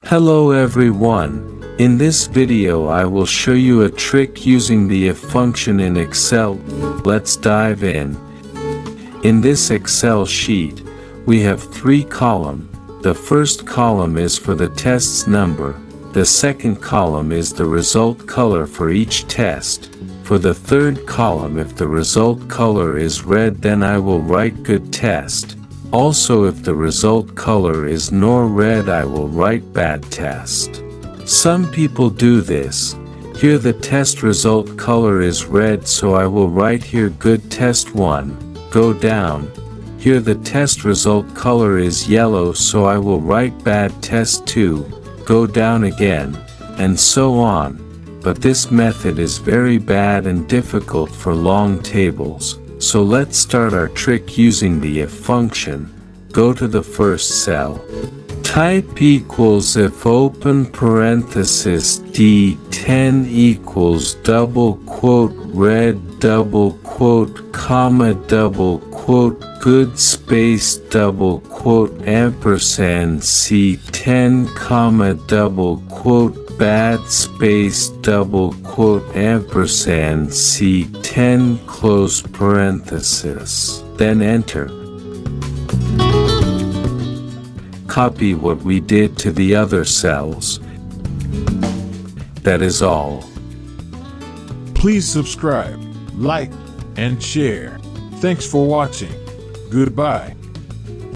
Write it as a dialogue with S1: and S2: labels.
S1: Hello everyone. In this video I will show you a trick using the if function in Excel. Let's dive in. In this Excel sheet, we have three columns. The first column is for the test's number. The second column is the result color for each test. For the third column, if the result color is red, then I will write good test. Also, if the result color is nor red, I will write bad test. Some people do this. Here the test result color is red, so I will write here good test 1. Go down. Here the test result color is yellow, so I will write bad test 2. Go down again, and so on. But this method is very bad and difficult for long tables. So let's start our trick using the if function. Go to the first cell. Type equals if open parenthesis D10 equals double quote red double quote comma double quote good space double quote ampersand C10 comma double quote bad space double quote ampersand C10 close parenthesis. Then enter. Copy what we did to the other cells. That is all.
S2: Please subscribe, like, and share. Thanks for watching. Goodbye.